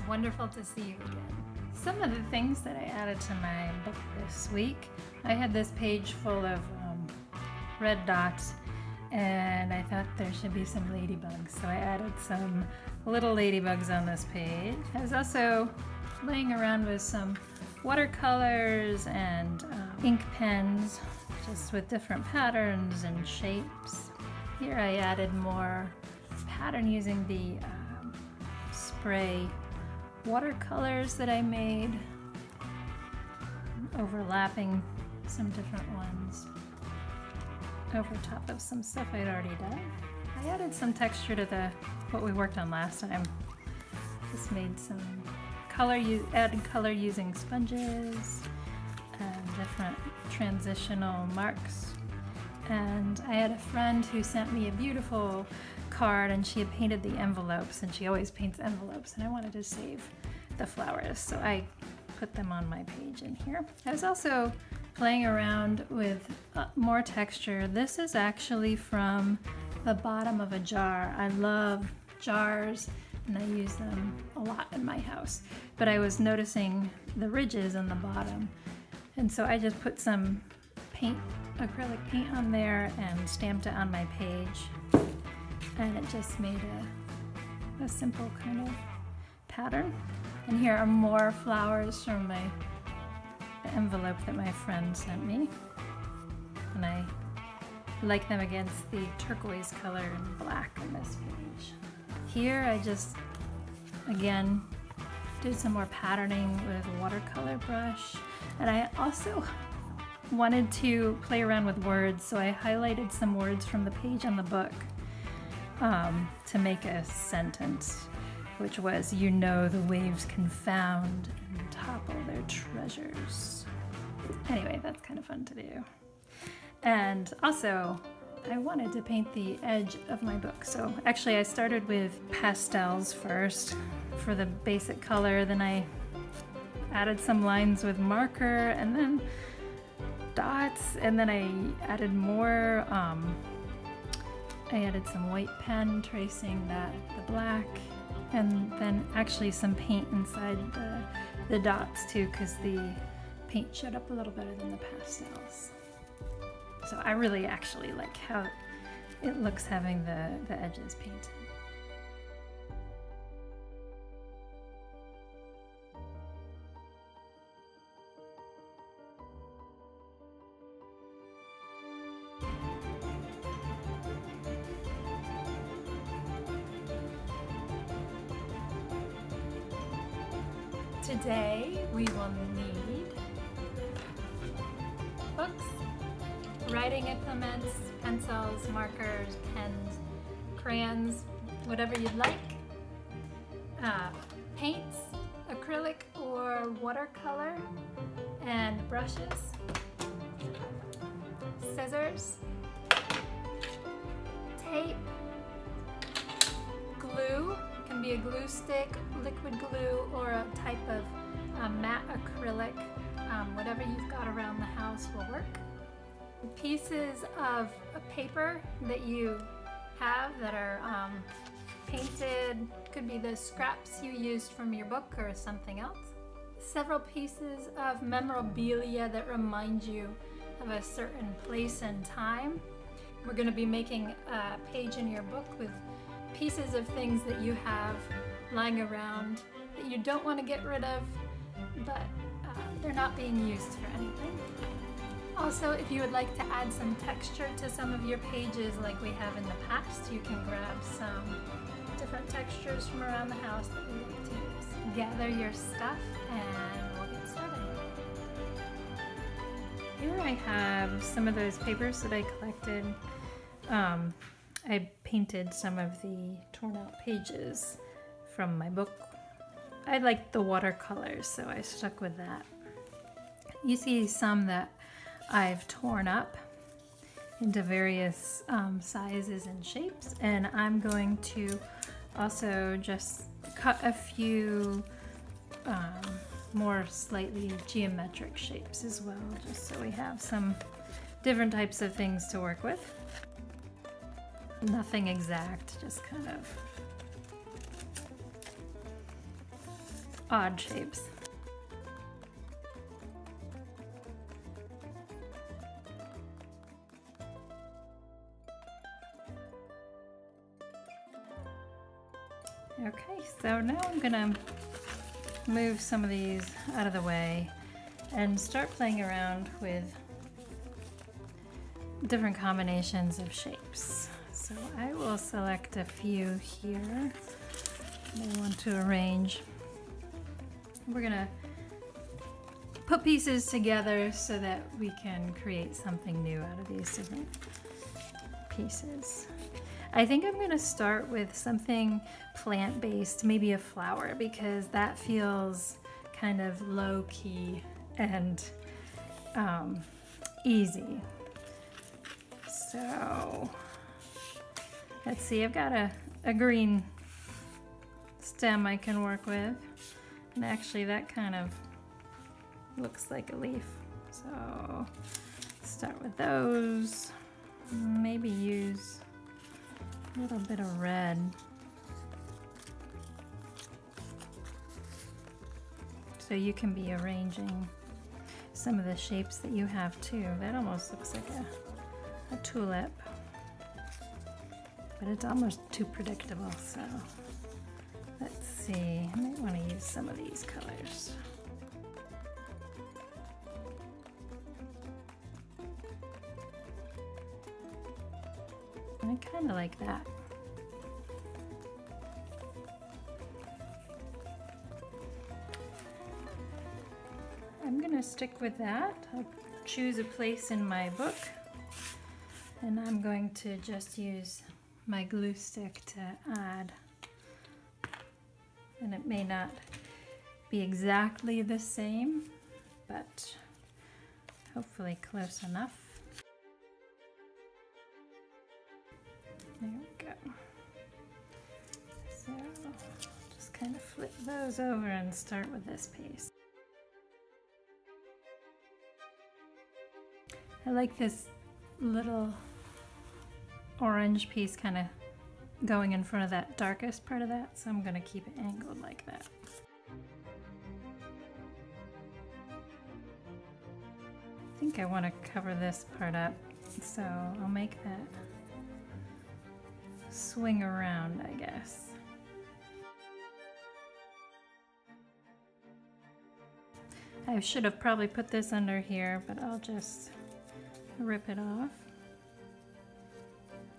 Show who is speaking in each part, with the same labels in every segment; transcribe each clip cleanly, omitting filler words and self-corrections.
Speaker 1: wonderful to see you again. Some of the things that I added to my book this week, I had this page full of red dots, and I thought there should be some ladybugs, so I added some little ladybugs on this page. I was also playing around with some watercolors and ink pens, just with different patterns and shapes. Here I added more pattern using the spray watercolors that I made, overlapping some different ones over top of some stuff I'd already done. I added some texture to what we worked on last time. Just made some color, added color using sponges and different transitional marks. And I had a friend who sent me a beautiful card, and she had painted the envelopes, and she always paints envelopes, and I wanted to save the flowers, so I put them on my page in here. I was also playing around with more texture. This is actually from the bottom of a jar. I love jars, and I use them a lot in my house, but I was noticing the ridges on the bottom, and so I just put some paint, acrylic paint on there, and stamped it on my page, and it just made a simple kind of pattern. And here are more flowers from the envelope that my friend sent me, and I like them against the turquoise color and black on this page. Here I just, again, did some more patterning with a watercolor brush, and I also wanted to play around with words, so I highlighted some words from the page on the book to make a sentence, which was, "You know the waves confound and topple their treasures." Anyway, that's kind of fun to do. And also, I wanted to paint the edge of my book. So actually I started with pastels first for the basic color, then I added some lines with marker, and then dots, and then I added more, I added some white pen tracing the black, and then actually some paint inside the dots too, because the paint showed up a little better than the pastels. So I really actually like how it looks having the edges painted. Today we will need books, writing implements, pencils, markers, pens, crayons, whatever you'd like, paints, acrylic or watercolor, and brushes, scissors, tape, glue. Can be a glue stick, liquid glue, or a type of matte acrylic. Whatever you've got around the house will work. Pieces of paper that you have that are painted, could be the scraps you used from your book or something else. Several pieces of memorabilia that remind you of a certain place and time. We're going to be making a page in your book with pieces of things that you have lying around that you don't want to get rid of, but they're not being used for anything. Also, if you would like to add some texture to some of your pages like we have in the past, you can grab some different textures from around the house that you like to use. Gather your stuff and we'll get started. Here I have some of those papers that I collected. I painted some of the torn out pages from my book. I liked the watercolors, so I stuck with that. You see some that I've torn up into various sizes and shapes, and I'm going to also just cut a few more slightly geometric shapes as well, just so we have some different types of things to work with. Nothing exact, just kind of odd shapes. Okay, so now I'm gonna move some of these out of the way and start playing around with different combinations of shapes. So I will select a few here I want to arrange. We're gonna put pieces together so that we can create something new out of these different pieces. I think I'm gonna start with something plant-based, maybe a flower, because that feels kind of low-key and easy. So let's see, I've got a green stem I can work with, and actually that kind of looks like a leaf. So start with those, maybe use a little bit of red. So you can be arranging some of the shapes that you have too. That almost looks like a tulip, but it's almost too predictable. So let's see, I might want to use some of these colors. I kind of like that. I'm gonna stick with that. I'll choose a place in my book, and I'm going to just use my glue stick to add. And it may not be exactly the same, but hopefully close enough. There we go. So just kind of flip those over and start with this piece. I like this little orange piece kind of going in front of that darkest part of that, so I'm going to keep it angled like that. I think I want to cover this part up, so I'll make that swing around, I guess. I should have probably put this under here, but I'll just rip it off.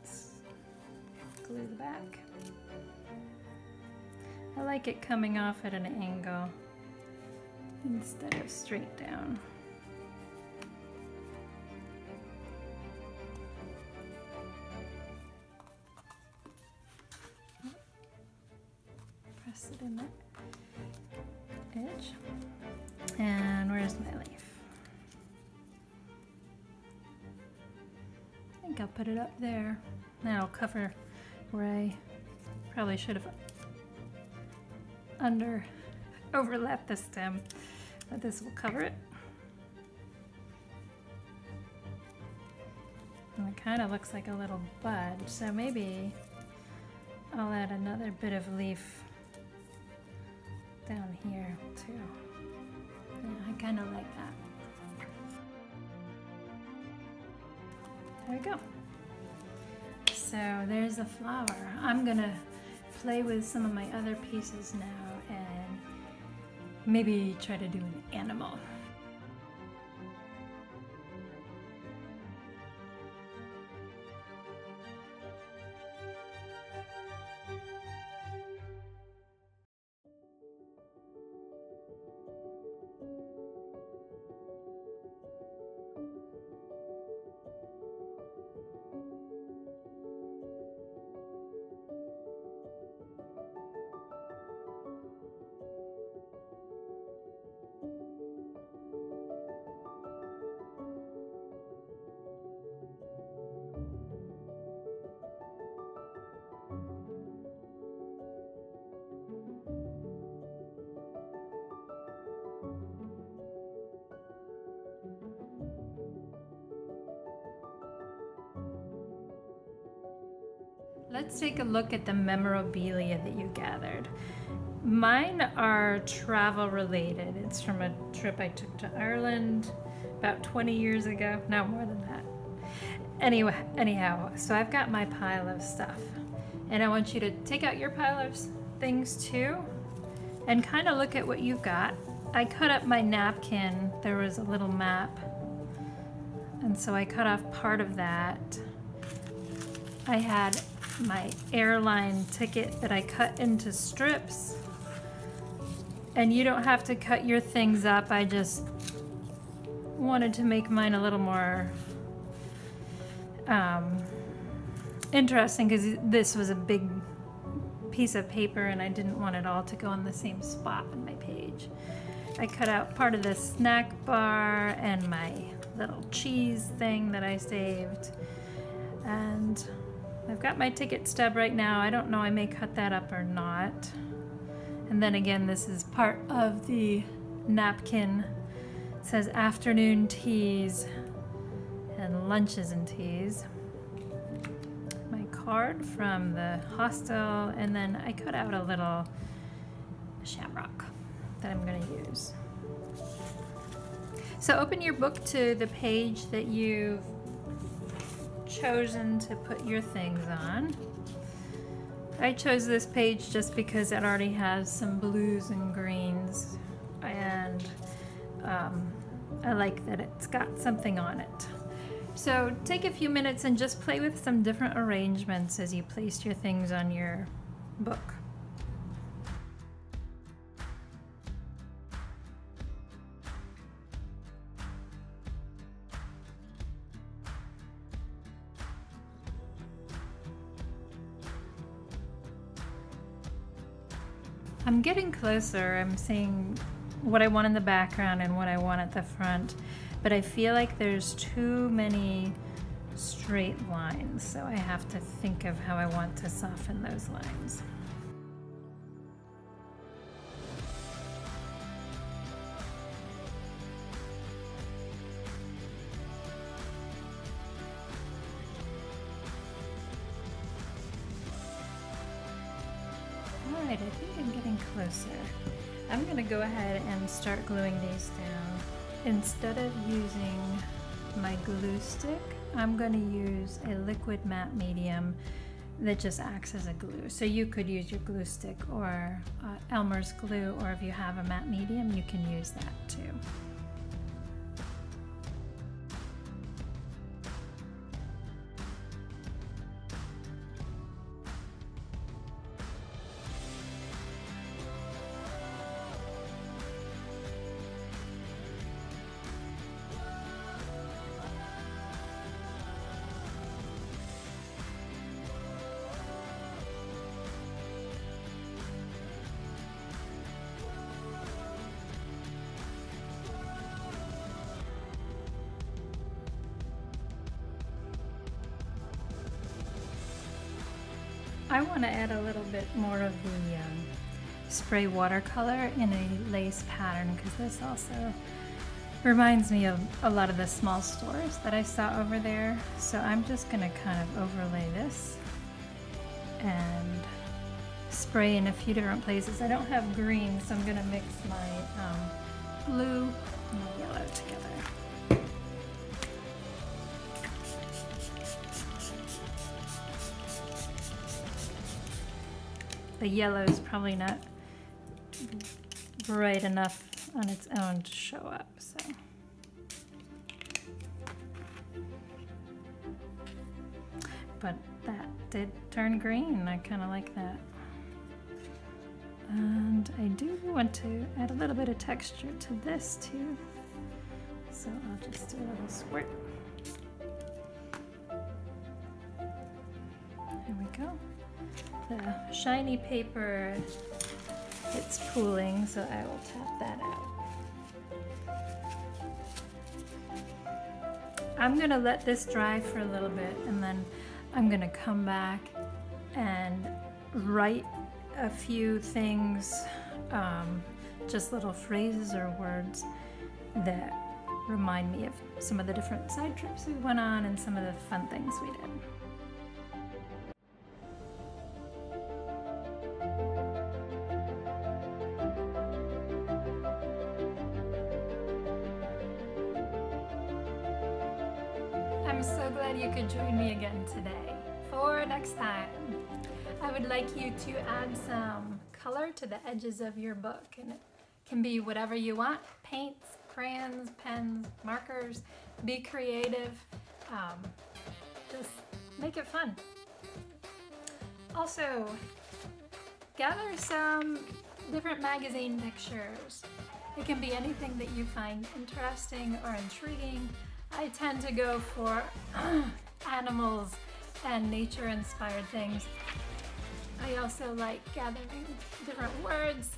Speaker 1: Let's glue the back. I like it coming off at an angle instead of straight down. Press it in that edge. And where's my leaf? I think I'll put it up there. That'll cover where I probably should have overlapped the stem, but this will cover it. And it kind of looks like a little bud, so maybe I'll add another bit of leaf down here too. Yeah, I kind of like that. There we go. So there's a flower. I'm gonna play with some of my other pieces now and maybe try to do an animal. Let's take a look at the memorabilia that you gathered. Mine are travel related. It's from a trip I took to Ireland about 20 years ago. No, more than that. Anyhow, so I've got my pile of stuff. And I want you to take out your pile of things too and kind of look at what you've got. I cut up my napkin. There was a little map. And so I cut off part of that. I had my airline ticket that I cut into strips. And you don't have to cut your things up. I just wanted to make mine a little more interesting because this was a big piece of paper and I didn't want it all to go on the same spot on my page. I cut out part of the snack bar and my little cheese thing that I saved. And I've got my ticket stub right now. I don't know, I may cut that up or not. And then again, this is part of the napkin. It says afternoon teas and lunches and teas. My card from the hostel, and then I cut out a little shamrock that I'm gonna use. So open your book to the page that you've chosen to put your things on. I chose this page just because it already has some blues and greens, and I like that it's got something on it. So take a few minutes and just play with some different arrangements as you place your things on your book. I'm getting closer. I'm seeing what I want in the background and what I want at the front, but I feel like there's too many straight lines, so I have to think of how I want to soften those lines. Alright, I think I'm getting closer. I'm going to go ahead and start gluing these down. Instead of using my glue stick, I'm going to use a liquid matte medium that just acts as a glue. So you could use your glue stick or Elmer's glue, or if you have a matte medium, you can use that too. I want to add a little bit more of the spray watercolor in a lace pattern, because this also reminds me of a lot of the small stores that I saw over there. So I'm just going to kind of overlay this and spray in a few different places. I don't have green, so I'm going to mix my blue and my yellow together. The yellow is probably not bright enough on its own to show up, so. But that did turn green. I kind of like that. And I do want to add a little bit of texture to this too. So I'll just do a little squirt. There we go. The shiny paper, it's pooling, so I will tap that out. I'm gonna let this dry for a little bit, and then I'm gonna come back and write a few things, just little phrases or words that remind me of some of the different side trips we went on and some of the fun things we did. I'm so glad you could join me again today. For next time, I would like you to add some color to the edges of your book, and it can be whatever you want: paints, crayons, pens, markers. Be creative. Just make it fun. Also, gather some different magazine pictures. It can be anything that you find interesting or intriguing. I tend to go for animals and nature-inspired things. I also like gathering different words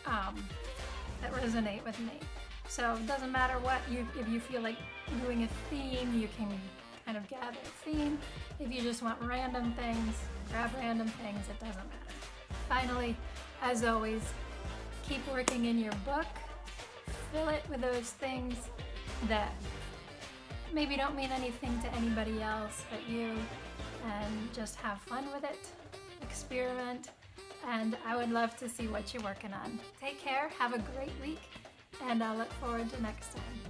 Speaker 1: that resonate with me. So it doesn't matter what, if you feel like doing a theme, you can kind of gather a theme. If you just want random things, grab random things, it doesn't matter. Finally, as always, keep working in your book. Fill it with those things that maybe don't mean anything to anybody else but you, and just have fun with it, experiment, and I would love to see what you're working on. Take care, have a great week, and I'll look forward to next time.